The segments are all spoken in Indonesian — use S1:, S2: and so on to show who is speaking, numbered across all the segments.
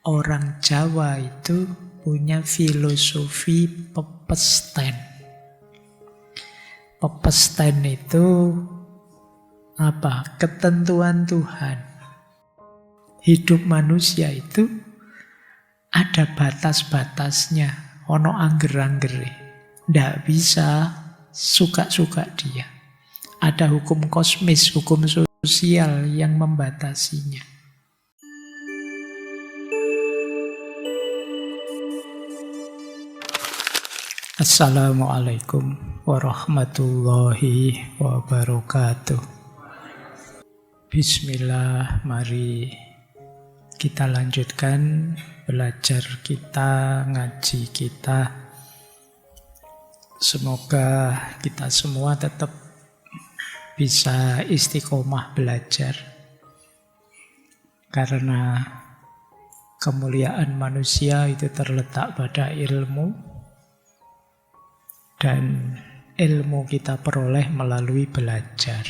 S1: Orang Jawa itu punya filosofi pepesten. Pepesten itu apa? Ketentuan Tuhan. Hidup manusia itu ada batas-batasnya. Ono angger-anggere. Ndak bisa suka-suka dia. Ada hukum kosmis, hukum sosial yang membatasinya. Assalamualaikum warahmatullahi wabarakatuh. Bismillah, mari kita lanjutkan belajar kita, ngaji kita. Semoga kita semua tetap bisa istiqomah belajar. Karena kemuliaan manusia itu terletak pada ilmu. Dan ilmu kita peroleh melalui belajar.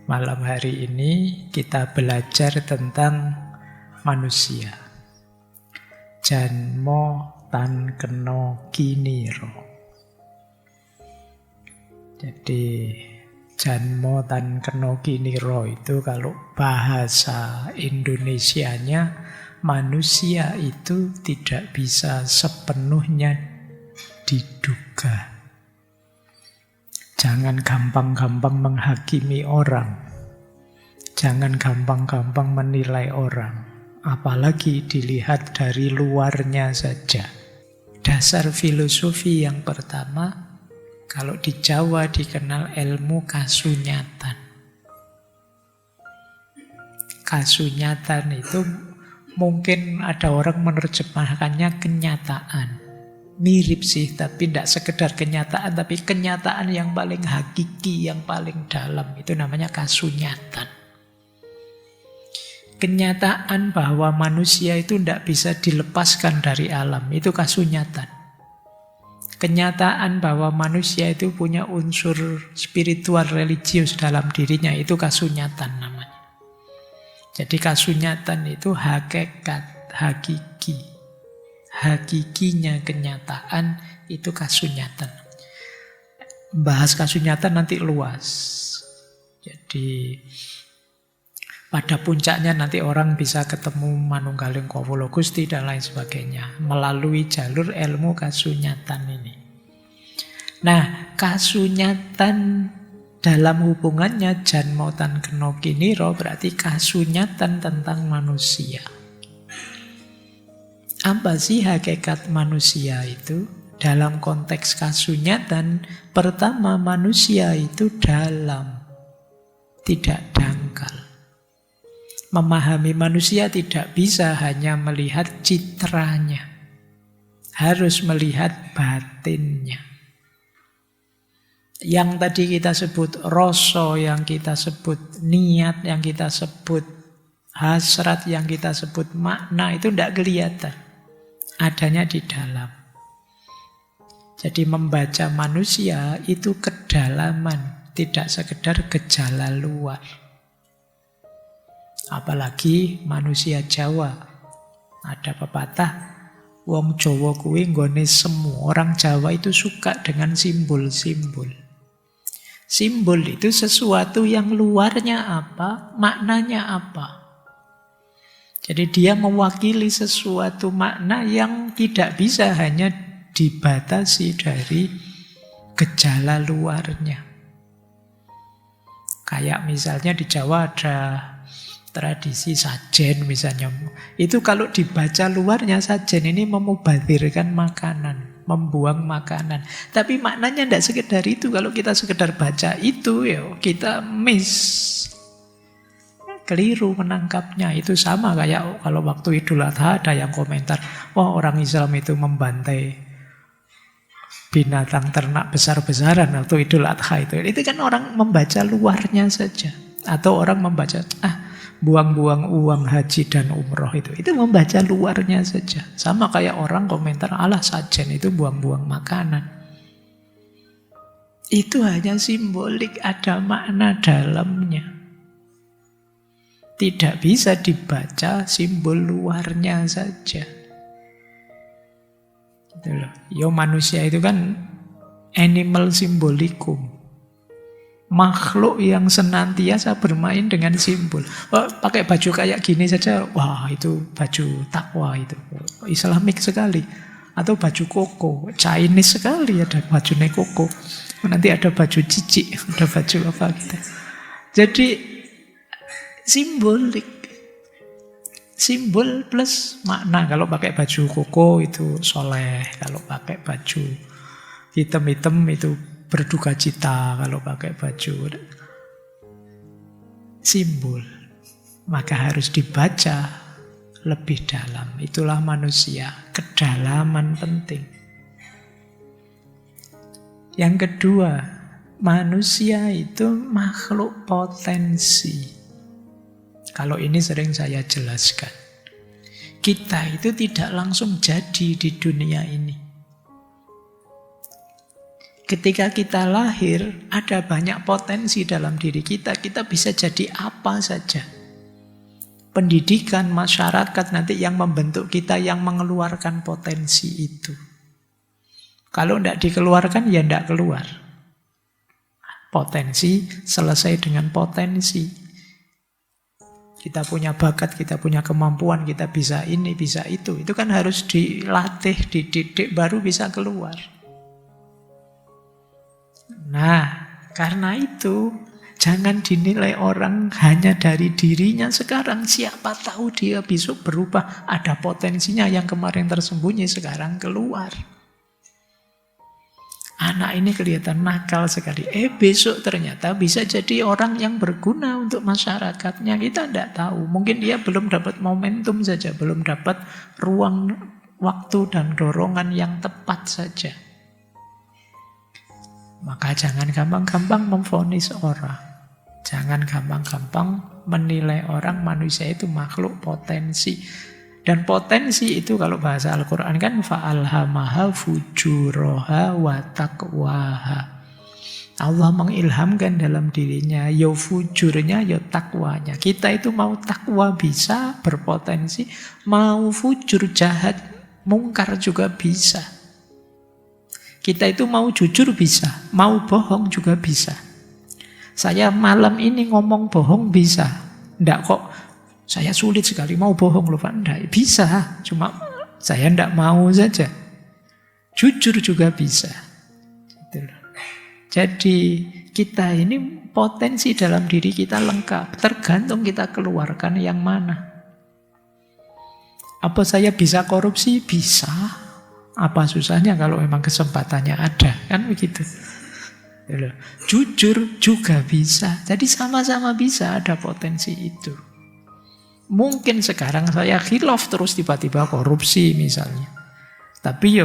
S1: Malam hari ini kita belajar tentang manusia. Janmo tan keno kiniro. Jadi janmo tan keno kiniro itu kalau bahasa Indonesianya, manusia itu tidak bisa sepenuhnya diduga. Jangan gampang-gampang menghakimi orang. Jangan gampang-gampang menilai orang. Apalagi dilihat dari luarnya saja. Dasar filosofi yang pertama, kalau di Jawa dikenal ilmu kasunyatan. Kasunyatan itu mungkin ada orang menerjemahkannya kenyataan. Mirip sih, tapi tidak sekedar kenyataan, tapi kenyataan yang paling hakiki, yang paling dalam. Itu namanya kasunyatan. Kenyataan bahwa manusia itu tidak bisa dilepaskan dari alam, itu kasunyatan. Kenyataan bahwa manusia itu punya unsur spiritual religius dalam dirinya, itu kasunyatan namanya. Jadi kasunyatan itu hakikat, hakiki. Hakikinya kenyataan itu kasunyatan. Bahas kasunyatan nanti luas. Jadi pada puncaknya nanti orang bisa ketemu Manunggaling Kawula Gusti dan lain sebagainya melalui jalur ilmu kasunyatan ini. Nah, kasunyatan dalam hubungannya janmo tan keno kiniro berarti kasunyatan tentang manusia. Apa sih hakikat manusia itu? Dalam konteks kasunyatan, pertama manusia itu dalam, tidak dangkal. Memahami manusia tidak bisa hanya melihat citranya. Harus melihat batinnya. Yang tadi kita sebut rasa, yang kita sebut niat, yang kita sebut hasrat, yang kita sebut makna, itu tidak kelihatan. Adanya di dalam. Jadi membaca manusia itu kedalaman, tidak sekedar gejala luar. Apalagi manusia Jawa. Ada pepatah, wong Jawa kuwi nggone semu. Orang Jawa itu suka dengan simbol-simbol. Simbol itu sesuatu yang luarnya apa, maknanya apa. Jadi dia mewakili sesuatu makna yang tidak bisa hanya dibatasi dari gejala luarnya. Kayak misalnya di Jawa ada tradisi sajen misalnya. Itu kalau dibaca luarnya sajen ini memubazirkan makanan, membuang makanan. Tapi maknanya tidak sekedar itu. Kalau kita sekedar baca itu, ya kita miss. Keliru menangkapnya. Itu sama kayak kalau waktu Idul Adha ada yang komentar, wah orang Islam itu membantai binatang ternak besar-besaran waktu Idul Adha itu. Itu kan orang membaca luarnya saja. Atau orang membaca, buang-buang uang haji dan umroh itu membaca luarnya saja. Sama kayak orang komentar, alah sajen itu buang-buang makanan. Itu hanya simbolik, ada makna dalamnya. Tidak bisa dibaca simbol luarnya saja. Gitu loh. Yo manusia itu kan animal symbolikum. Makhluk yang senantiasa bermain dengan simbol. Oh, pakai baju kayak gini saja, wah itu baju takwa itu. Islamik sekali. Atau baju koko, Chinese sekali ada baju koko. Nanti ada baju cicik, ada baju apa gitu. Jadi simbolik. Simbol plus makna. Kalau pakai baju koko itu soleh. Kalau pakai baju hitam-hitam itu berduka cita. Kalau pakai baju simbol. Maka harus dibaca lebih dalam. Itulah manusia. Kedalaman penting. Yang kedua, manusia itu makhluk potensi. Kalau ini sering saya jelaskan. Kita itu tidak langsung jadi di dunia ini. Ketika kita lahir, ada banyak potensi dalam diri kita. Kita bisa jadi apa saja. Pendidikan, masyarakat nanti yang membentuk kita, yang mengeluarkan potensi itu. Kalau tidak dikeluarkan, ya tidak keluar. Potensi selesai dengan potensi. Kita punya bakat, kita punya kemampuan, kita bisa ini, bisa itu. Itu kan harus dilatih, dididik, baru bisa keluar. Nah, karena itu, jangan dinilai orang hanya dari dirinya sekarang. Siapa tahu dia besok berubah. Ada potensinya yang kemarin tersembunyi, sekarang keluar. Anak ini kelihatan nakal sekali. Besok ternyata bisa jadi orang yang berguna untuk masyarakatnya. Kita tidak tahu. Mungkin dia belum dapat momentum saja. Belum dapat ruang waktu dan dorongan yang tepat saja. Maka jangan gampang-gampang memvonis orang. Jangan gampang-gampang menilai orang. Manusia itu makhluk potensi. Dan potensi itu kalau bahasa Al-Quran kan fa'alhamaha fujuraha wa taqwaha. Allah mengilhamkan dalam dirinya ya fujurnya ya takwanya. Kita itu mau takwa bisa, berpotensi. Mau fujur, jahat, mungkar juga bisa. Kita itu mau jujur bisa, mau bohong juga bisa. Saya malam ini ngomong bohong bisa. Nggak kok. Saya sulit sekali mau bohong loh Pak. Enggak, bisa. Cuma saya enggak mau saja. Jujur juga bisa. Jadi kita ini potensi dalam diri kita lengkap. Tergantung kita keluarkan yang mana. Apa saya bisa korupsi? Bisa. Apa susahnya kalau memang kesempatannya ada? Kan begitu. Jujur juga bisa. Jadi sama-sama bisa ada potensi itu. Mungkin sekarang saya khilaf terus tiba-tiba korupsi misalnya. Tapi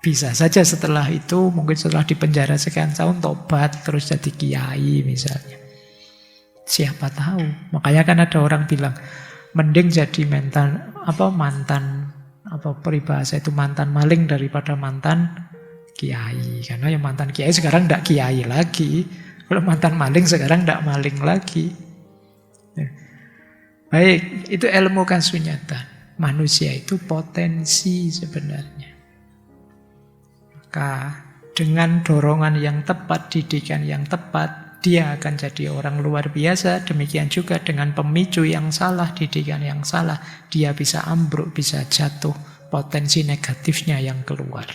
S1: bisa saja setelah itu, mungkin setelah dipenjara sekian tahun, tobat terus jadi kiai misalnya. Siapa tahu. Makanya kan ada orang bilang, mending jadi mantan peribahasa itu mantan maling daripada mantan kiai. Karena yang mantan kiai sekarang tidak kiai lagi. Kalau mantan maling sekarang tidak maling lagi. Baik, itu ilmu kasunyatan. Manusia itu potensi sebenarnya. Maka dengan dorongan yang tepat, didikan yang tepat, dia akan jadi orang luar biasa. Demikian juga dengan pemicu yang salah, didikan yang salah, dia bisa ambruk, bisa jatuh. Potensi negatifnya yang keluar.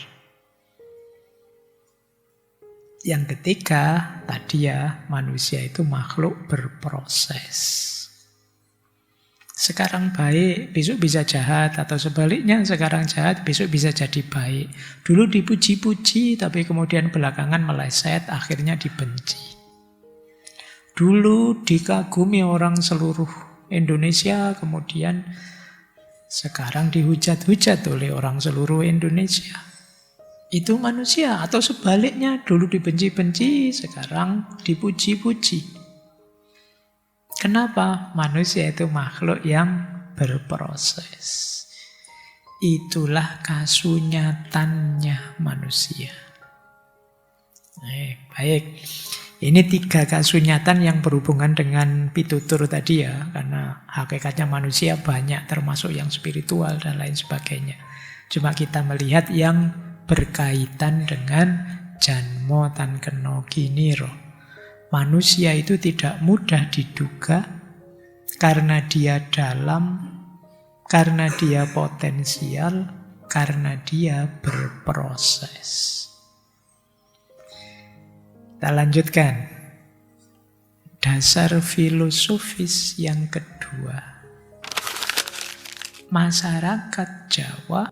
S1: Yang ketiga, tadi manusia itu makhluk berproses. Sekarang baik, besok bisa jahat. Atau sebaliknya, sekarang jahat, besok bisa jadi baik. Dulu dipuji-puji, tapi kemudian belakangan meleset, akhirnya dibenci. Dulu dikagumi orang seluruh Indonesia, kemudian sekarang dihujat-hujat oleh orang seluruh Indonesia. Itu manusia. Atau sebaliknya, dulu dibenci-benci, sekarang dipuji-puji. Kenapa? Manusia itu makhluk yang berproses. Itulah kasunyatannya manusia. Baik. Ini 3 kasunyatan yang berhubungan dengan pitutur tadi ya, karena hakikatnya manusia banyak termasuk yang spiritual dan lain sebagainya. Cuma kita melihat yang berkaitan dengan janmo tan keno giniro. Manusia itu tidak mudah diduga karena dia dalam, karena dia potensial, karena dia berproses. Kita lanjutkan. Dasar filosofis yang kedua. Masyarakat Jawa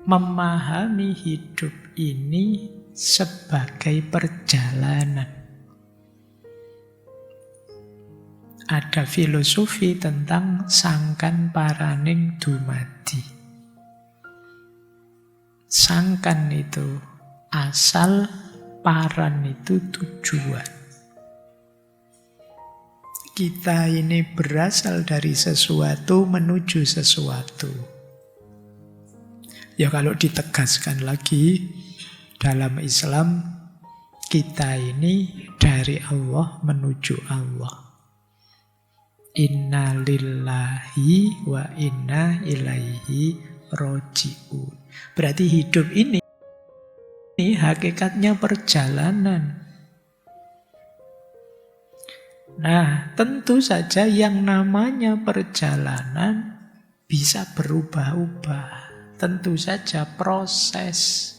S1: memahami hidup ini sebagai perjalanan. Ada filosofi tentang sangkan paraning dumadi. Sangkan itu asal, paran itu tujuan. Kita ini berasal dari sesuatu menuju sesuatu. Ya kalau ditegaskan lagi, dalam Islam, kita ini dari Allah menuju Allah. Inna lillahi wa inna ilaihi roji'un. Berarti hidup ini hakikatnya perjalanan. Nah, tentu saja yang namanya perjalanan bisa berubah-ubah. Tentu saja proses.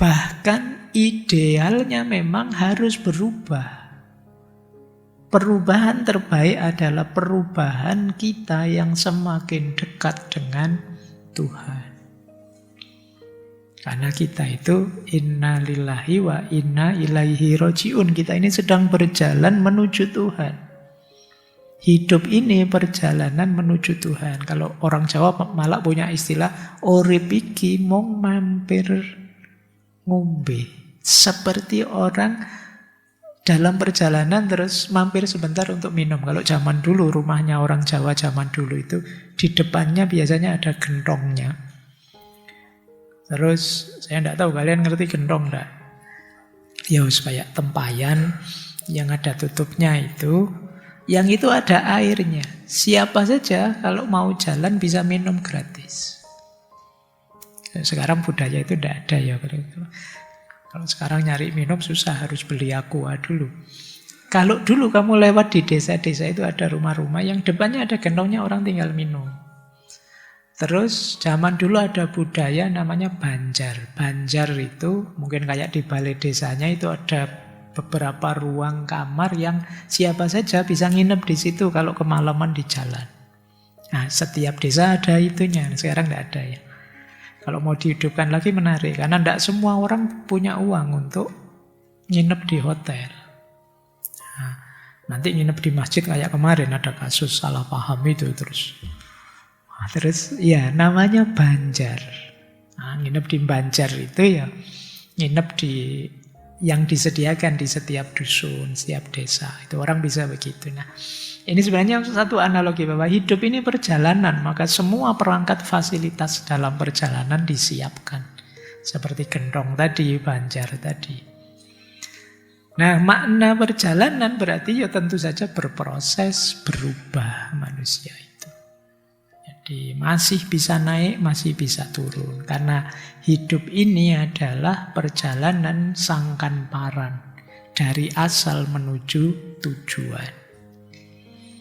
S1: Bahkan idealnya memang harus berubah. Perubahan terbaik adalah perubahan kita yang semakin dekat dengan Tuhan. Karena kita itu inna lillahi wa inna ilaihi roji'un. Kita ini sedang berjalan menuju Tuhan. Hidup ini perjalanan menuju Tuhan. Kalau orang Jawa malah punya istilah urip iki mung mampir ngombe. Seperti orang dalam perjalanan terus mampir sebentar untuk minum. Kalau zaman dulu, rumahnya orang Jawa zaman dulu itu di depannya biasanya ada gentongnya. Terus saya tidak tahu kalian ngerti gentong enggak? Ya supaya tempayan yang ada tutupnya itu, yang itu ada airnya. Siapa saja kalau mau jalan bisa minum gratis. Sekarang budaya itu tidak ada ya. Kalau sekarang nyari minum susah, harus beli aqua dulu. Kalau dulu kamu lewat di desa-desa itu ada rumah-rumah yang depannya ada gentongnya, orang tinggal minum. Terus zaman dulu ada budaya namanya banjar. Banjar itu mungkin kayak di balai desanya itu ada beberapa ruang kamar yang siapa saja bisa nginep di situ kalau kemalaman di jalan. Nah, setiap desa ada itunya. Sekarang tidak ada ya. Kalau mau dihidupkan lagi menarik karena tidak semua orang punya uang untuk nginep di hotel. Nah, nanti nginep di masjid kayak kemarin ada kasus salah paham itu terus ya namanya banjar. Nah, nginep di banjar itu ya nginep di yang disediakan di setiap dusun, setiap desa. Itu orang bisa begitu. Nah, ini sebenarnya satu analogi bahwa hidup ini perjalanan, maka semua perangkat fasilitas dalam perjalanan disiapkan. Seperti gentong tadi, banjar tadi. Nah, makna perjalanan berarti ya tentu saja berproses, berubah manusia itu. Jadi masih bisa naik, masih bisa turun. Karena hidup ini adalah perjalanan sangkan paran. Dari asal menuju tujuan.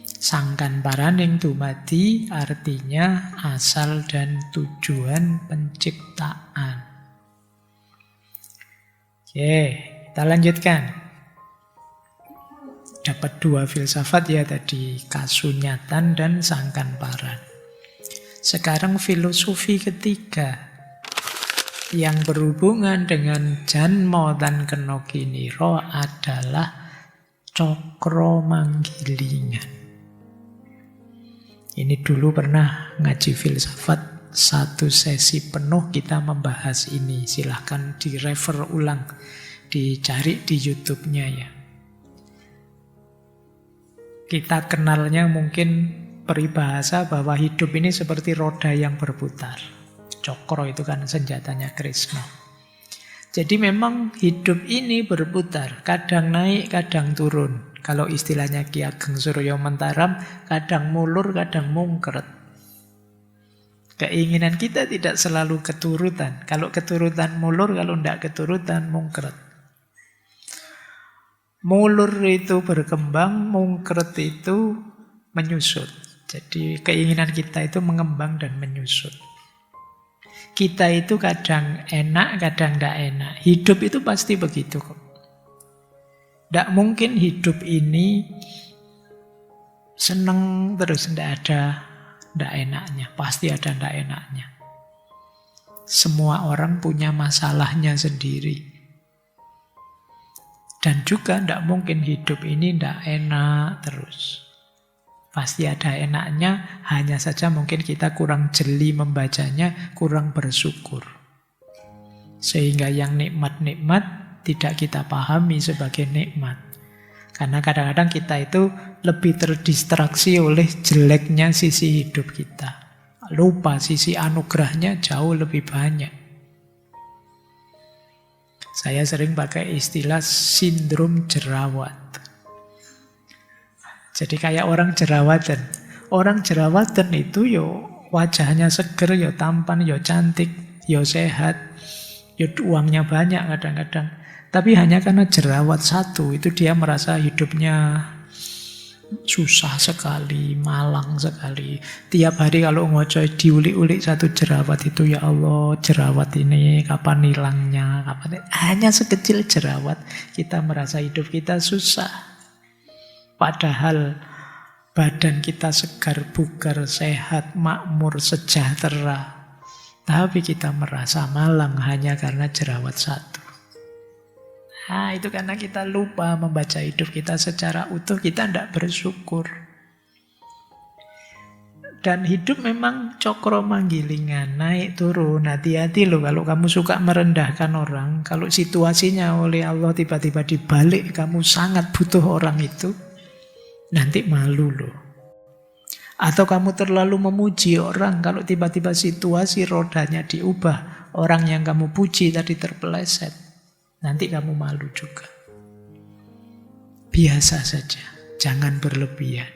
S1: Sangkan paraning dumadi artinya asal dan tujuan penciptaan. Oke, kita lanjutkan. Dapat 2 filsafat ya tadi, kasunyatan dan sangkan paran. Sekarang filosofi ketiga yang berhubungan dengan janmo dan keno giniro adalah cokro manggilingan. Ini dulu pernah ngaji filsafat, 1 sesi penuh kita membahas ini. Silahkan di-refer ulang, dicari di YouTube-nya ya. Kita kenalnya mungkin peribahasa bahwa hidup ini seperti roda yang berputar. Cokro itu kan senjatanya Krishna. Jadi memang hidup ini berputar, kadang naik, kadang turun. Kalau istilahnya Ki Ageng Suryo Mentaram, kadang mulur, kadang mungkret. Keinginan kita tidak selalu keturutan. Kalau keturutan mulur, kalau tidak keturutan mungkret. Mulur itu berkembang, mungkret itu menyusut. Jadi keinginan kita itu mengembang dan menyusut. Kita itu kadang enak, kadang tidak enak. Hidup itu pasti begitu kok. Tidak mungkin hidup ini seneng terus, tidak enaknya. Pasti ada tidak enaknya. Semua orang punya masalahnya sendiri. Dan juga tidak mungkin hidup ini tidak enak terus. Pasti ada enaknya, hanya saja mungkin kita kurang jeli membacanya, kurang bersyukur. Sehingga yang nikmat-nikmat tidak kita pahami sebagai nikmat. Karena kadang-kadang kita itu lebih terdistraksi oleh jeleknya sisi hidup kita. Lupa sisi anugerahnya jauh lebih banyak. Saya sering pakai istilah sindrom jerawat. Jadi kayak orang jerawatan. Orang jerawatan itu yo wajahnya seger, yo tampan, yo cantik, yo sehat, yo uangnya banyak kadang-kadang. Tapi hanya karena jerawat satu, itu dia merasa hidupnya susah sekali, malang sekali. Tiap hari kalau ngocoi diulik-ulik satu jerawat itu, ya Allah, jerawat ini kapan hilangnya, hanya sekecil jerawat, kita merasa hidup kita susah. Padahal badan kita segar, bugar, sehat, makmur, sejahtera. Tapi kita merasa malang hanya karena jerawat satu. Nah, itu karena kita lupa membaca hidup kita secara utuh, kita tidak bersyukur. Dan hidup memang cokro manggilingan, naik turun. Hati-hati loh kalau kamu suka merendahkan orang. Kalau situasinya oleh Allah tiba-tiba dibalik, kamu sangat butuh orang itu, nanti malu loh. Atau kamu terlalu memuji orang, kalau tiba-tiba situasi rodanya diubah, orang yang kamu puji tadi terpeleset, nanti kamu malu juga. Biasa saja, jangan berlebihan.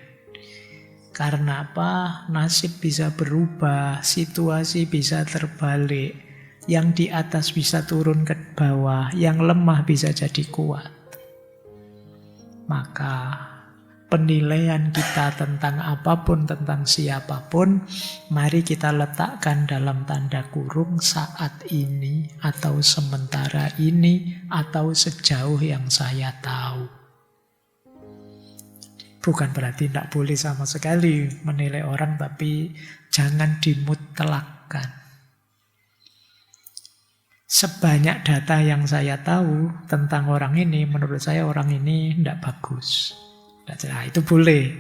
S1: Karena apa? Nasib bisa berubah, situasi bisa terbalik, yang di atas bisa turun ke bawah, yang lemah bisa jadi kuat. Maka penilaian kita tentang apapun, tentang siapapun, mari kita letakkan dalam tanda kurung saat ini, atau sementara ini, atau sejauh yang saya tahu. Bukan berarti tidak boleh sama sekali menilai orang, tapi jangan dimutlakan. Sebanyak data yang saya tahu tentang orang ini, menurut saya orang ini tidak bagus. Nah, itu boleh,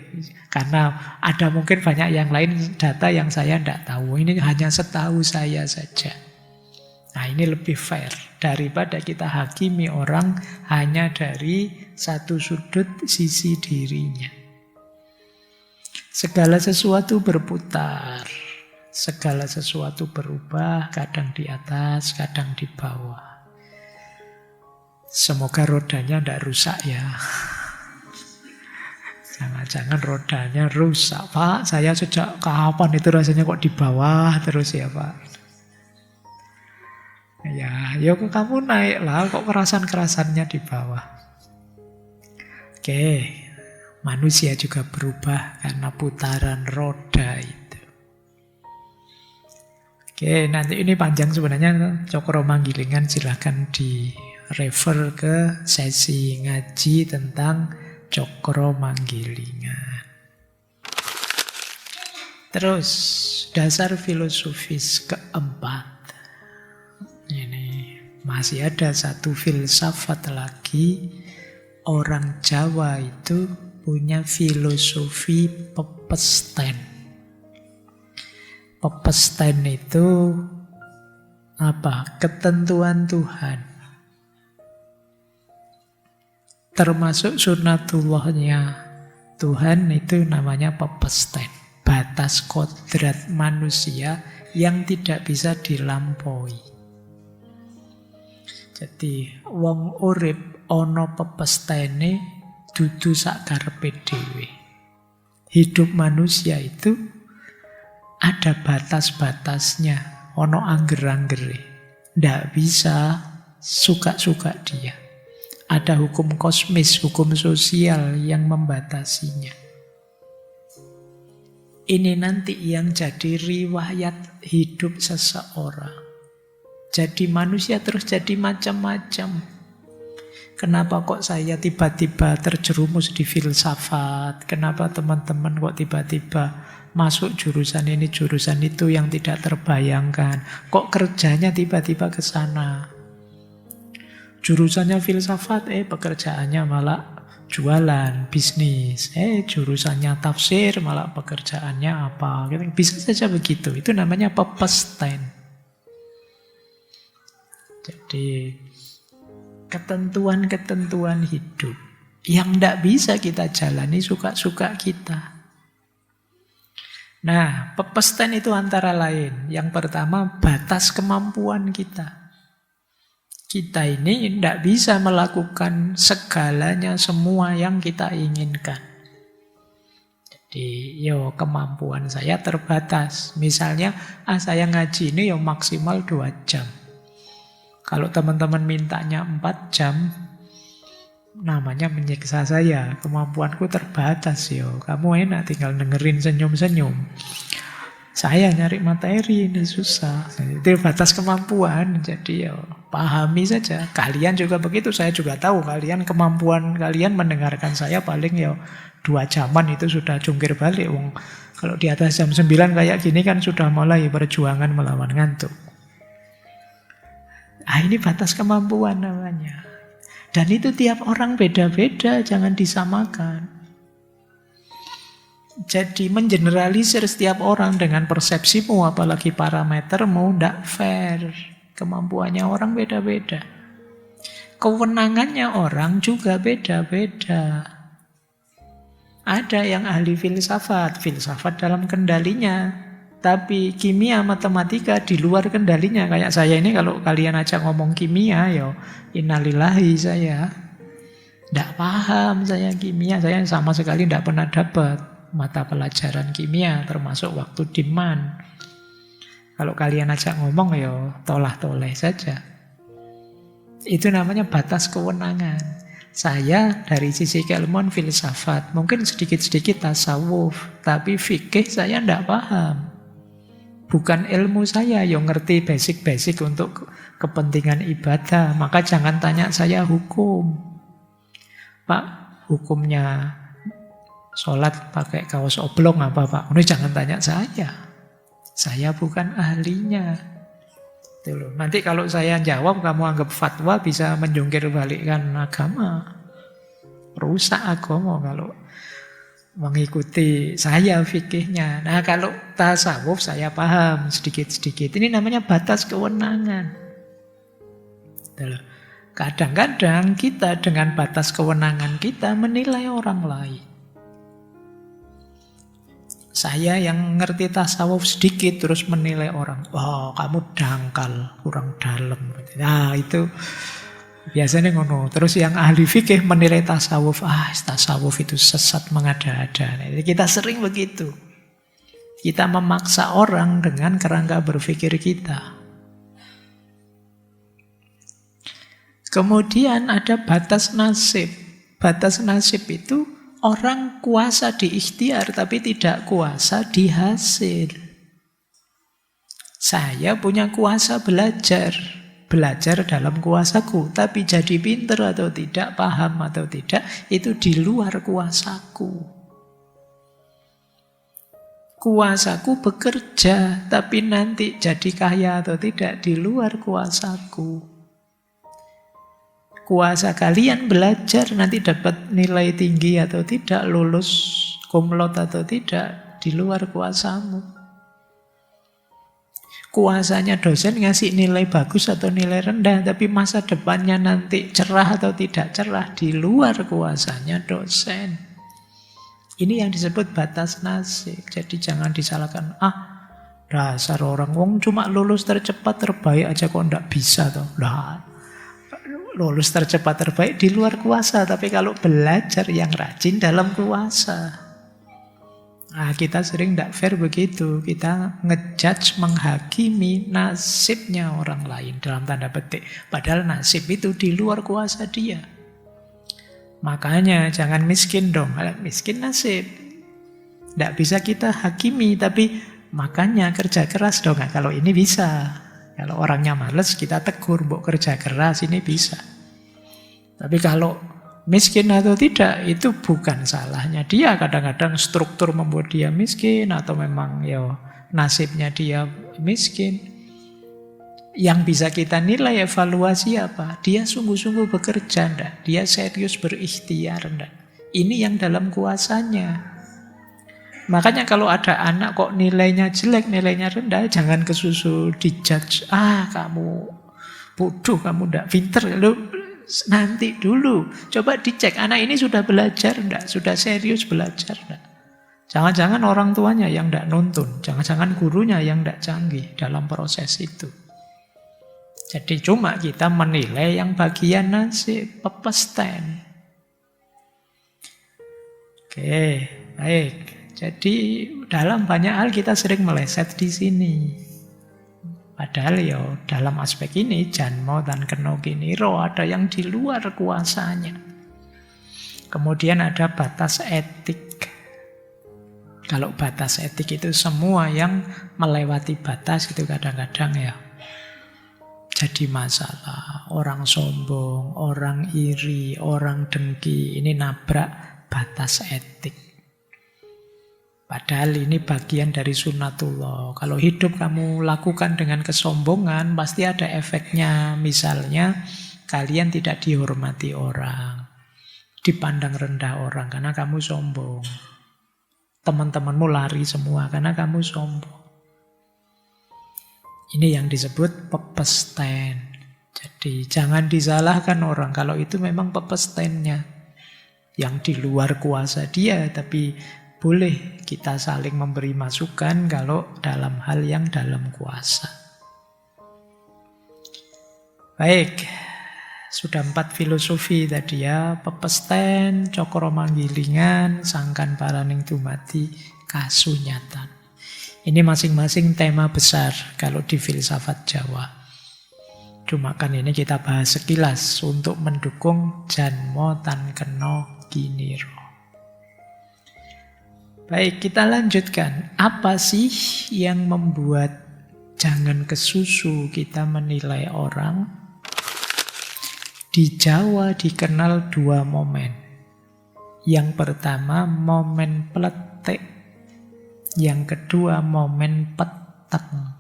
S1: karena ada mungkin banyak yang lain data yang saya tidak tahu. Ini hanya setahu saya saja. Nah, ini lebih fair daripada kita hakimi orang hanya dari satu sudut sisi dirinya. Segala sesuatu berputar, segala sesuatu berubah, kadang di atas, kadang di bawah. Semoga rodanya tidak rusak ya. Jangan-jangan rodanya rusak, Pak. Saya sejak kapan itu rasanya kok di bawah terus ya, Pak? Ya kamu naik lah, kok kerasan-kerasannya di bawah. Oke, manusia juga berubah karena putaran roda itu. Oke, nanti ini panjang sebenarnya, Cokro Manggilingan, silahkan di-refer ke sesi ngaji tentang Cokro Manggilingan. Terus, dasar filosofis keempat. Ini masih ada satu filsafat lagi. Orang Jawa itu punya filosofi pepesten. Pepesten itu apa? Ketentuan Tuhan. Termasuk sunnatullahnya Tuhan itu namanya pepesten. Batas kodrat manusia yang tidak bisa dilampaui. Jadi wong urip ana pepestene dudu sak karepe dhewe. Hidup manusia itu ada batas-batasnya, ana angger-anggere. Ndak bisa suka-suka dia. Ada hukum kosmis, hukum sosial yang membatasinya. Ini nanti yang jadi riwayat hidup seseorang. Jadi manusia terus jadi macam-macam. Kenapa kok saya tiba-tiba terjerumus di filsafat? Kenapa teman-teman kok tiba-tiba masuk jurusan ini, jurusan itu yang tidak terbayangkan? Kok kerjanya tiba-tiba ke sana? Jurusannya filsafat, pekerjaannya malah jualan, bisnis. Jurusannya tafsir, malah pekerjaannya apa? Bisa saja begitu. Itu namanya pepesten. Jadi ketentuan-ketentuan hidup yang tidak bisa kita jalani suka-suka kita. Nah, pepesten itu antara lain. Yang pertama, batas kemampuan kita. Kita ini tidak bisa melakukan segalanya, semua yang kita inginkan. Jadi, kemampuan saya terbatas. Misalnya, saya ngaji ini maksimal 2 jam. Kalau teman-teman mintanya 4 jam, namanya menyiksa saya. Kemampuanku terbatas Kamu enak tinggal dengerin senyum-senyum. Saya nyari materi ini susah. Itu batas kemampuan. Jadi pahami saja. Kalian juga begitu. Saya juga tahu kemampuan kalian mendengarkan saya paling 2 jaman itu sudah jungkir balik. Kalau di atas jam 9 kayak gini kan sudah mulai perjuangan melawan ngantuk. Ini batas kemampuan namanya. Dan itu tiap orang beda-beda, jangan disamakan. Jadi mengeneralisir setiap orang dengan persepsimu, apalagi parametermu, tidak fair. Kemampuannya orang beda-beda. Kewenangannya orang juga beda-beda. Ada yang ahli filsafat dalam kendalinya. Tapi kimia, matematika di luar kendalinya. Kayak saya ini kalau kalian ajak ngomong kimia, innalillahi saya. Tidak paham saya kimia. Saya sama sekali tidak pernah dapat mata pelajaran kimia, termasuk waktu diman. Kalau kalian ajak ngomong, tolah-toleh saja. Itu namanya batas kewenangan. Saya dari sisi keilmuan filsafat, mungkin sedikit-sedikit tasawuf. Tapi fikih saya tidak paham. Bukan ilmu saya yang ngerti basic-basic untuk kepentingan ibadah. Maka jangan tanya saya hukum. Pak, hukumnya sholat pakai kaos oblong apa Pak? Ini jangan tanya saya. Saya bukan ahlinya. Itu loh. Nanti kalau saya jawab kamu anggap fatwa bisa menjungkir balikkan agama. Rusak agama kalau mengikuti saya fikihnya. Nah kalau tasawuf saya paham sedikit-sedikit. Ini namanya batas kewenangan. Kadang-kadang kita dengan batas kewenangan kita menilai orang lain. Saya yang ngerti tasawuf sedikit terus menilai orang. Kamu dangkal, kurang dalam. Nah itu biasanya ngono. Terus yang ahli fikih menilai tasawuf, tasawuf itu sesat mengada-ada. Jadi kita sering begitu. Kita memaksa orang dengan kerangka berpikir kita. Kemudian ada batas nasib. Batas nasib itu orang kuasa di ikhtiar tapi tidak kuasa di hasil. Saya punya kuasa belajar dalam kuasaku, tapi jadi pinter atau tidak, paham atau tidak, itu di luar kuasaku. Kuasaku bekerja, tapi nanti jadi kaya atau tidak, di luar kuasaku. Kuasa kalian belajar, nanti dapat nilai tinggi atau tidak, lulus cum laude atau tidak, di luar kuasamu. Kuasanya dosen ngasih nilai bagus atau nilai rendah, tapi masa depannya nanti cerah atau tidak cerah, di luar kuasanya dosen. Ini yang disebut batas nasib. Jadi jangan disalahkan, dasar orang cuma lulus tercepat terbaik aja kok ndak bisa toh. lulus tercepat terbaik di luar kuasa. Tapi kalau belajar yang rajin dalam kuasa. Nah, kita sering tidak fair begitu. Kita ngejudge, menghakimi nasibnya orang lain dalam tanda petik. Padahal nasib itu di luar kuasa dia. Makanya jangan miskin dong. Miskin nasib. Tidak bisa kita hakimi, tapi makanya kerja keras dong. Nah, kalau ini bisa. Kalau orangnya males, kita tegur, mbok kerja keras, ini bisa. Tapi kalau miskin atau tidak, itu bukan salahnya dia. Kadang-kadang struktur membuat dia miskin, atau memang ya nasibnya dia miskin. Yang bisa kita nilai evaluasi apa? Dia sungguh-sungguh bekerja enggak? Dia serius berikhtiar enggak? Ini yang dalam kuasanya. Makanya kalau ada anak kok nilainya jelek, nilainya rendah, jangan kesusu dijudge. Kamu bodoh, kamu enggak pinter. Nanti dulu. Coba dicek, anak ini sudah belajar enggak? Sudah serius belajar enggak? Jangan-jangan orang tuanya yang enggak nuntun. Jangan-jangan gurunya yang enggak canggih dalam proses itu. Jadi cuma kita menilai yang bagian nasib, pepesten. Oke, baik. Jadi dalam banyak hal kita sering meleset di sini. Padahal ya dalam aspek ini janmo dan keno kiniro ada yang di luar kuasanya. Kemudian ada batas etik. Kalau batas etik itu semua yang melewati batas itu kadang-kadang ya jadi masalah. Orang sombong, orang iri, orang dengki, ini nabrak batas etik. Padahal ini bagian dari sunnatullah. Kalau hidup kamu lakukan dengan kesombongan, pasti ada efeknya. Misalnya, kalian tidak dihormati orang, dipandang rendah orang karena kamu sombong. Teman-temanmu lari semua karena kamu sombong. Ini yang disebut pepesten. Jadi jangan disalahkan orang kalau itu memang pepestennya yang di luar kuasa dia, tapi boleh kita saling memberi masukan kalau dalam hal yang dalam kuasa. Baik, sudah 4 filosofi tadi ya. Pepesten, cokro manggilingan, sangkan paraning dumadi, kasunyatan. Ini masing-masing tema besar kalau di filsafat Jawa. Cuma kan ini kita bahas sekilas untuk mendukung janmo tan keno kiniro. Baik, kita lanjutkan. Apa sih yang membuat jangan kesusu kita menilai orang? Di Jawa dikenal 2 momen. Yang pertama momen peletik. Yang kedua momen peteng.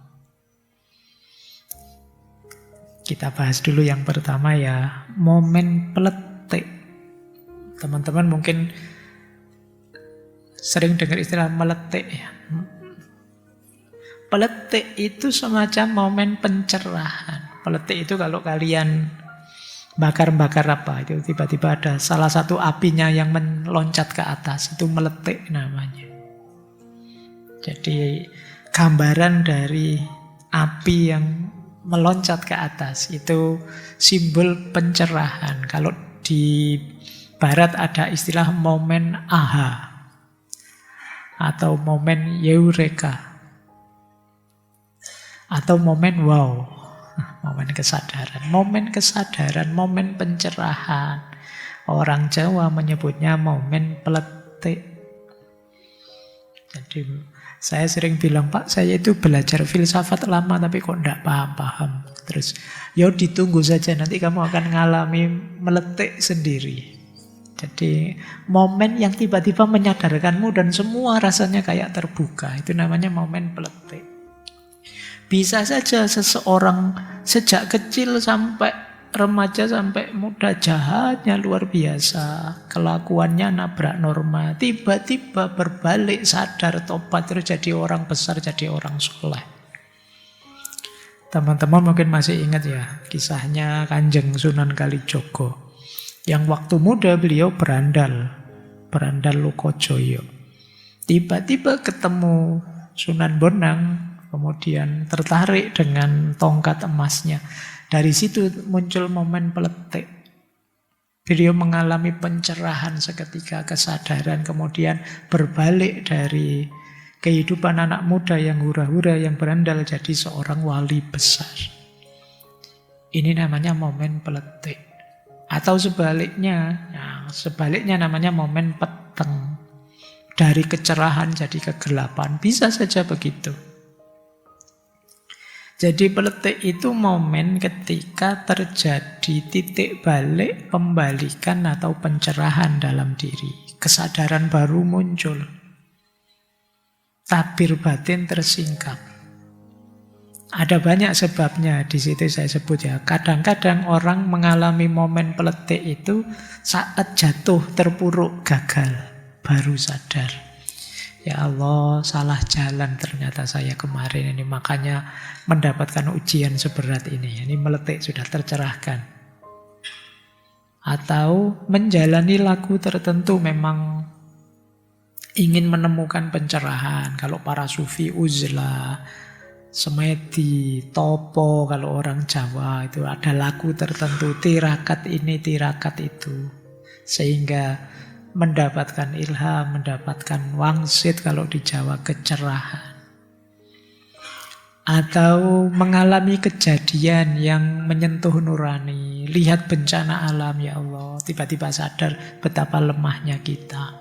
S1: Kita bahas dulu yang pertama ya, momen peletik. Teman-teman mungkin sering dengar istilah meletik ya. Peletik itu semacam momen pencerahan. Peletik itu kalau kalian bakar-bakar apa, itu tiba-tiba ada salah satu apinya yang meloncat ke atas, itu meletik namanya. Jadi gambaran dari api yang meloncat ke atas itu simbol pencerahan. Kalau di barat ada istilah momen aha atau momen eureka atau momen wow, momen kesadaran, momen pencerahan. Orang Jawa menyebutnya momen peletik. Jadi saya sering bilang, Pak, saya itu belajar filsafat lama tapi kok enggak paham-paham. Terus, ya ditunggu saja, nanti kamu akan ngalami meletik sendiri. Jadi, momen yang tiba-tiba menyadarkanmu dan semua rasanya kayak terbuka. Itu namanya momen peletik. Bisa saja seseorang sejak kecil sampai remaja sampai muda jahatnya luar biasa, kelakuannya nabrak norma, tiba-tiba berbalik sadar tobat terus jadi orang besar, jadi orang soleh. Teman-teman mungkin masih ingat ya kisahnya Kanjeng Sunan Kalijogo yang waktu muda beliau berandal Lokojoyo. Tiba-tiba ketemu Sunan Bonang, kemudian tertarik dengan tongkat emasnya. Dari situ muncul momen peletik. Beliau mengalami pencerahan seketika, kesadaran, kemudian berbalik dari kehidupan anak muda yang hura-hura, yang berandal jadi seorang wali besar. Ini namanya momen peletik. Atau sebaliknya, sebaliknya namanya momen peteng. Dari kecerahan jadi kegelapan, bisa saja begitu. Jadi peletik itu momen ketika terjadi titik balik, pembalikan atau pencerahan dalam diri. Kesadaran baru muncul. Tabir batin tersingkap. Ada banyak sebabnya, di situ saya sebut ya. Kadang-kadang orang mengalami momen peletik itu saat jatuh, terpuruk, gagal, baru sadar. Ya Allah, salah jalan ternyata saya kemarin ini, makanya mendapatkan ujian seberat ini. Ini meletik, sudah tercerahkan. Atau menjalani lagu tertentu memang ingin menemukan pencerahan. Kalau para sufi uzlah, semedi, topo, kalau orang Jawa itu ada lagu tertentu, tirakat ini, tirakat itu. Sehingga mendapatkan ilham, mendapatkan wangsit kalau di Jawa, kecerahan. Atau mengalami kejadian yang menyentuh nurani, lihat bencana alam, ya Allah, tiba-tiba sadar betapa lemahnya kita.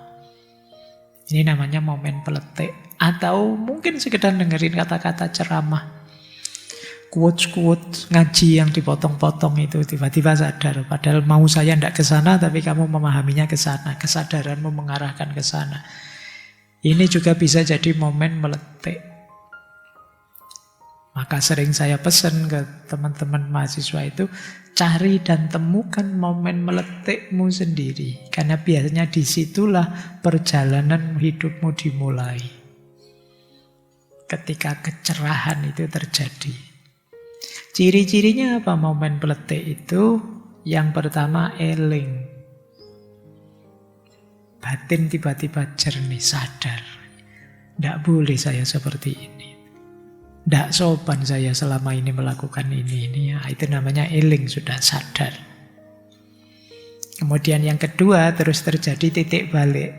S1: Ini namanya momen peletik. Atau mungkin sekedar dengerin kata-kata ceramah, quotes-quotes ngaji yang dipotong-potong itu, tiba-tiba sadar. Padahal mau saya tidak ke sana, tapi kamu memahaminya ke sana. Kesadaranmu mengarahkan ke sana. Ini juga bisa jadi momen meletik. Maka sering saya pesan ke teman-teman mahasiswa itu, cari dan temukan momen meletikmu sendiri. Karena biasanya disitulah perjalanan hidupmu dimulai. Ketika kecerahan itu terjadi. Ciri-cirinya apa momen peletik itu? Yang pertama, eling. Batin tiba-tiba jernih, sadar. Tidak boleh saya seperti ini. Tidak sopan saya selama ini melakukan ini. Itu namanya eling, sudah sadar. Kemudian yang kedua, terus terjadi titik balik.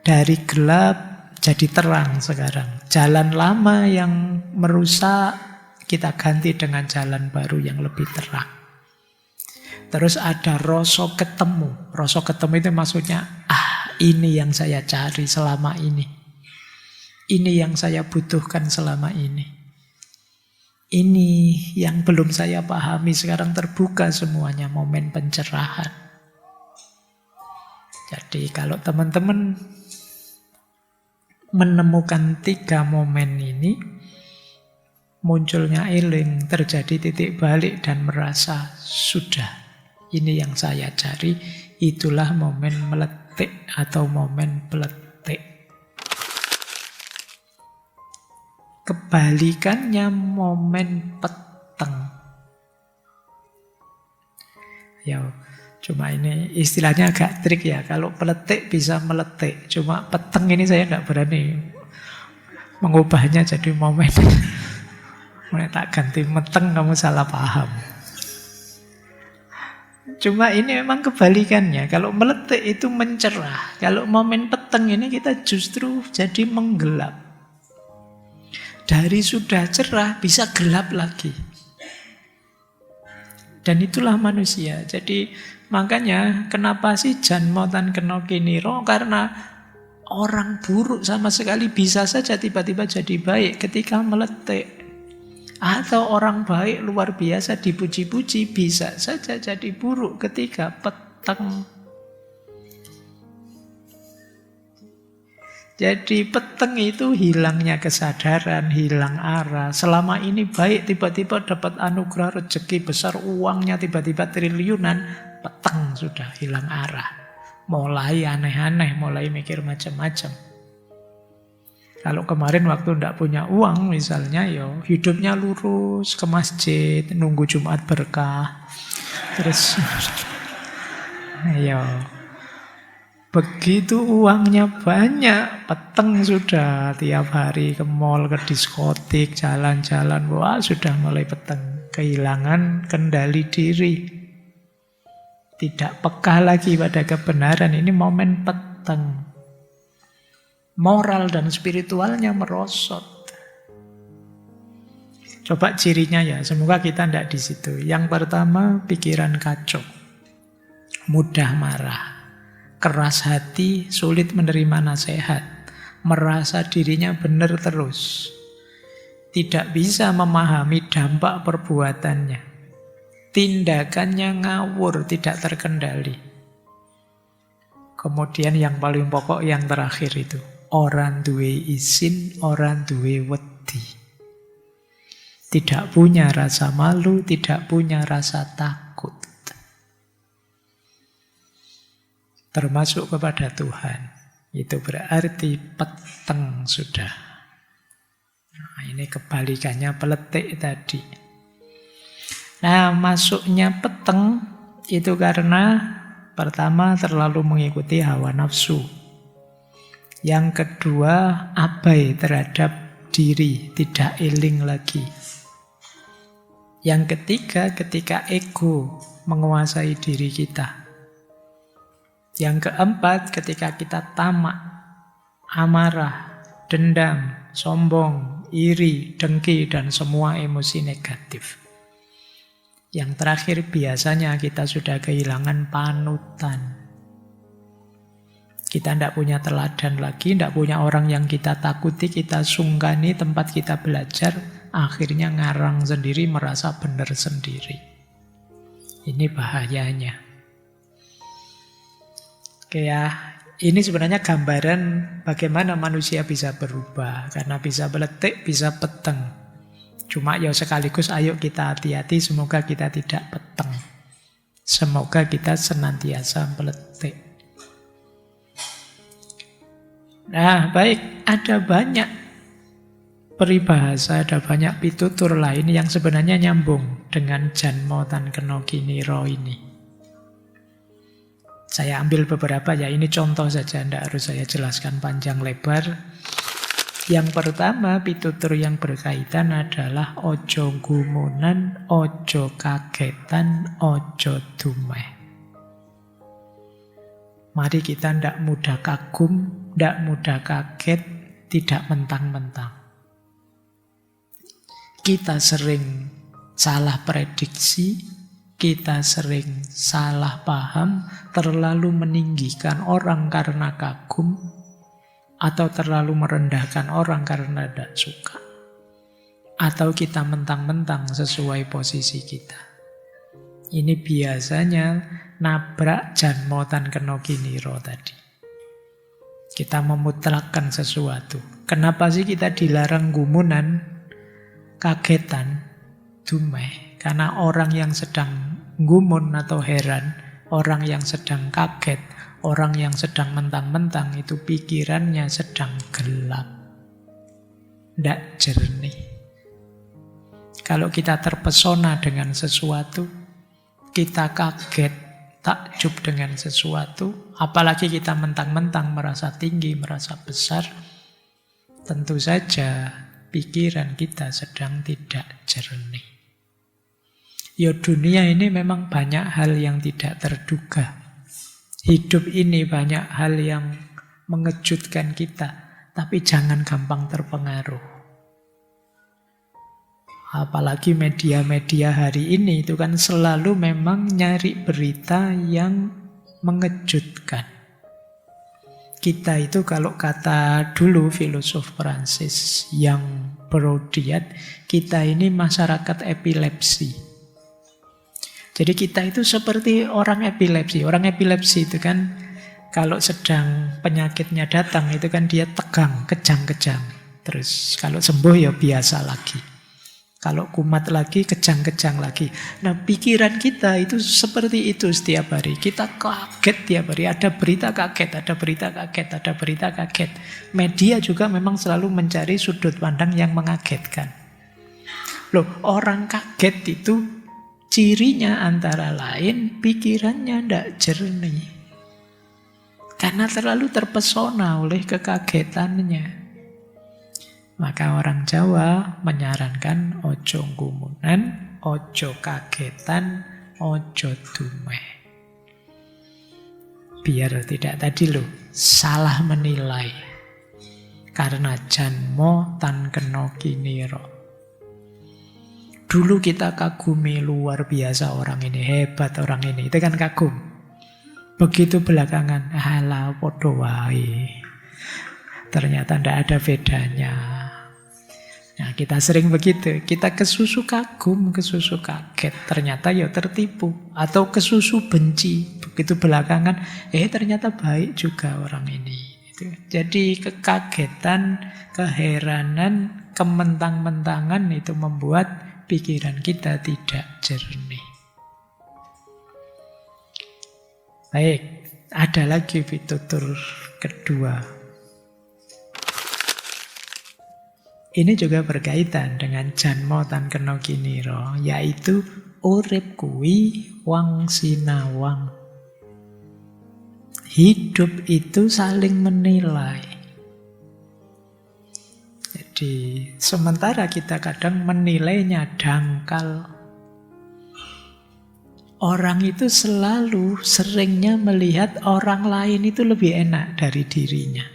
S1: Dari gelap jadi terang sekarang. Jalan lama yang merusak, kita ganti dengan jalan baru yang lebih terang. Terus ada rasa ketemu. Rasa ketemu itu maksudnya, ini yang saya cari selama ini. Ini yang saya butuhkan selama ini. Ini yang belum saya pahami, sekarang terbuka semuanya, momen pencerahan. Jadi kalau teman-teman menemukan 3 momen ini, munculnya eling, terjadi titik balik dan merasa sudah, ini yang saya cari, itulah momen meletik atau momen peletik. Kebalikannya momen peteng. Ya, cuma ini istilahnya agak trik ya. Kalau peletik bisa meletik, cuma peteng ini saya tidak berani mengubahnya jadi momen. Tak ganti meteng, kamu salah paham. Cuma ini memang kebalikannya. Kalau meletik itu mencerah. Kalau momen peteng ini kita justru jadi menggelap. Dari sudah cerah bisa gelap lagi. Dan itulah manusia. Jadi makanya kenapa sih jan motan kena kiniro? Karena orang buruk sama sekali bisa saja tiba-tiba jadi baik ketika meletik. Atau orang baik luar biasa dipuji-puji bisa saja jadi buruk ketika peteng. Jadi peteng itu hilangnya kesadaran, hilang arah. Selama ini baik, tiba-tiba dapat anugerah rezeki besar, uangnya tiba-tiba triliunan, peteng sudah, hilang arah. Mulai aneh-aneh, mulai mikir macam-macam. Kalau kemarin waktu tidak punya uang misalnya, hidupnya lurus, ke masjid, nunggu Jumat berkah. Terus, begitu uangnya banyak, peteng sudah, tiap hari ke mall, ke diskotik, jalan-jalan, wah sudah mulai peteng. kehilangan kendali diri. Tidak peka lagi pada kebenaran. Ini momen peteng. Moral dan spiritualnya merosot. Coba cirinya ya, semoga kita tidak di situ. Yang pertama, pikiran kacau. Mudah marah. Keras hati, sulit menerima nasihat. Merasa dirinya benar terus. Tidak bisa memahami dampak perbuatannya. Tindakannya ngawur, tidak terkendali. Kemudian yang paling pokok yang terakhir itu. Orang duwe isin, orang duwe wedi. Tidak punya rasa malu, tidak punya rasa takut. Termasuk kepada Tuhan. Itu berarti peteng sudah. Nah, ini kebalikannya peletik tadi. Nah, masuknya peteng itu karena pertama terlalu mengikuti hawa nafsu. Yang kedua, abai terhadap diri, tidak eling lagi. Yang ketiga, ketika ego menguasai diri kita. Yang keempat, ketika kita tamak, amarah, dendam, sombong, iri, dengki, dan semua emosi negatif. Yang terakhir, biasanya kita sudah kehilangan panutan. Kita tidak punya teladan lagi, tidak punya orang yang kita takuti, kita sungkani tempat kita belajar, akhirnya ngarang sendiri, merasa benar sendiri. Ini bahayanya. Oke ya, ini sebenarnya gambaran bagaimana manusia bisa berubah. Karena bisa beletik, bisa peteng. Cuma ya sekaligus ayo kita hati-hati, semoga kita tidak peteng. Semoga kita senantiasa beletik. Nah, baik, ada banyak peribahasa, ada banyak pitutur lain yang sebenarnya nyambung dengan Janmo Tan Keno Kiniro ini. Saya ambil beberapa ya, ini contoh saja, tidak harus saya jelaskan panjang lebar. Yang pertama, pitutur yang berkaitan adalah ojo gumunan, ojo kagetan, ojo dumeh. Mari kita tidak mudah kagum, tidak mudah kaget, tidak mentang-mentang. Kita sering salah prediksi, kita sering salah paham, terlalu meninggikan orang karena kagum, atau terlalu merendahkan orang karena tidak suka. Atau kita mentang-mentang sesuai posisi kita. Ini biasanya nabrak Janmo Tan Keno Kiniro tadi. Kita memutlakkan sesuatu. Kenapa sih kita dilarang gumunan, kagetan, dumeh? Karena orang yang sedang gumun atau heran, orang yang sedang kaget, orang yang sedang mentang-mentang itu pikirannya sedang gelap. Tidak jernih. Kalau kita terpesona dengan sesuatu, kita kaget, takjub dengan sesuatu, apalagi kita mentang-mentang merasa tinggi, merasa besar, tentu saja pikiran kita sedang tidak jernih. Ya dunia ini memang banyak hal yang tidak terduga. Hidup ini banyak hal yang mengejutkan kita, tapi jangan gampang terpengaruh. Apalagi media-media hari ini itu kan selalu memang nyari berita yang mengejutkan. Kita itu kalau kata dulu filosof Prancis yang Brodiat, kita ini masyarakat epilepsi. Jadi kita itu seperti orang epilepsi. Orang epilepsi itu kan kalau sedang penyakitnya datang itu kan dia tegang, kejang-kejang. Terus kalau sembuh ya biasa lagi. Kalau kumat lagi, kejang-kejang lagi. Nah pikiran kita itu seperti itu setiap hari. Kita kaget tiap hari. Ada berita kaget, ada berita kaget, ada berita kaget. Media juga memang selalu mencari sudut pandang yang mengagetkan. Loh, orang kaget itu cirinya antara lain pikirannya tidak jernih. Karena terlalu terpesona oleh kekagetannya. Maka orang Jawa menyarankan ojo gumunan, ojo kagetan, ojo dumeh. Biar tidak tadi loh, salah menilai. Karena janmo tan kena kiniro. Dulu kita kagumi luar biasa orang ini, hebat orang ini. Itu kan kagum. Begitu belakangan, alah podo wae. Ternyata tidak ada bedanya. Nah, kita sering begitu. Kita kesusu kagum, kesusu kaget. Ternyata ya tertipu. Atau kesusu benci. Begitu belakangan, ternyata baik juga orang ini. Jadi kekagetan, keheranan, kementang-mentangan itu membuat pikiran kita tidak jernih. Baik, ada lagi pitutur kedua. Ini juga berkaitan dengan janmo tan kena kiniro, yaitu urip kuwi wang sinawang. Hidup itu saling menilai. Jadi sementara kita kadang menilainya dangkal, orang itu selalu seringnya melihat orang lain itu lebih enak dari dirinya.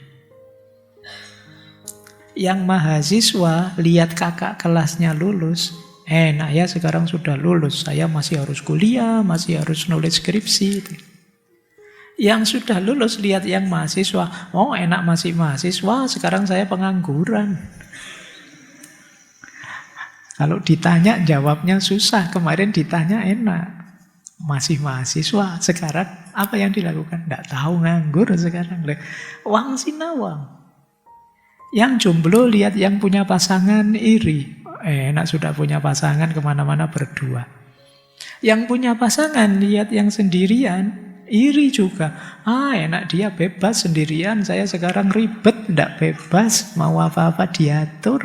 S1: Yang mahasiswa lihat kakak kelasnya lulus, enak ya sekarang sudah lulus, saya masih harus kuliah, masih harus nulis skripsi. Yang sudah lulus lihat yang mahasiswa, oh enak masih mahasiswa, sekarang saya pengangguran. Kalau ditanya jawabnya susah, kemarin ditanya enak. Masih mahasiswa, sekarang apa yang dilakukan? Nggak tahu, nganggur sekarang. Wang sinawang. Yang jomblo lihat yang punya pasangan iri. Enak sudah punya pasangan kemana-mana berdua. Yang punya pasangan lihat yang sendirian, iri juga. Enak dia bebas sendirian, saya sekarang ribet, tidak bebas, mau apa-apa diatur.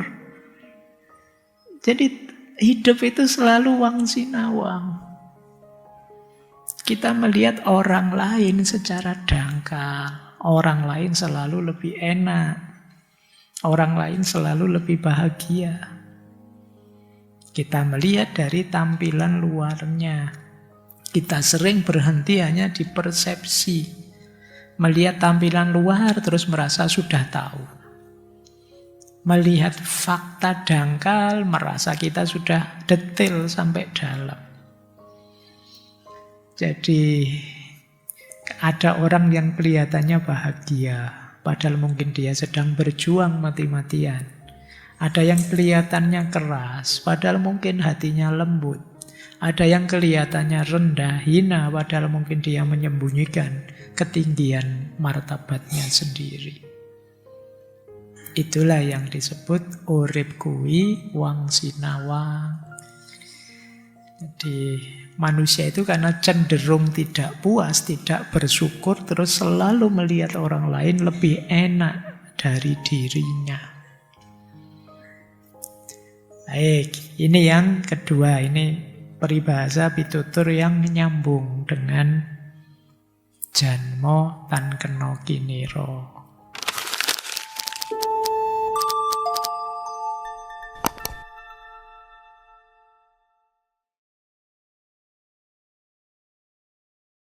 S1: Jadi hidup itu selalu wang sinawang. Kita melihat orang lain secara dangkal. Orang lain selalu lebih enak. Orang lain selalu lebih bahagia. Kita melihat dari tampilan luarnya. Kita sering berhenti hanya di persepsi. Melihat tampilan luar terus merasa sudah tahu. Melihat fakta dangkal merasa kita sudah detail sampai dalam. Jadi ada orang yang kelihatannya bahagia. Padahal mungkin dia sedang berjuang mati-matian. Ada yang kelihatannya keras, padahal mungkin hatinya lembut. Ada yang kelihatannya rendah, hina, padahal mungkin dia menyembunyikan ketinggian martabatnya sendiri. Itulah yang disebut urip kuwi wang sinawang. Jadi manusia itu karena cenderung tidak puas, tidak bersyukur, terus selalu melihat orang lain lebih enak dari dirinya. Baik, ini yang kedua, ini peribahasa pitutur yang nyambung dengan janmo tan kena kiniro.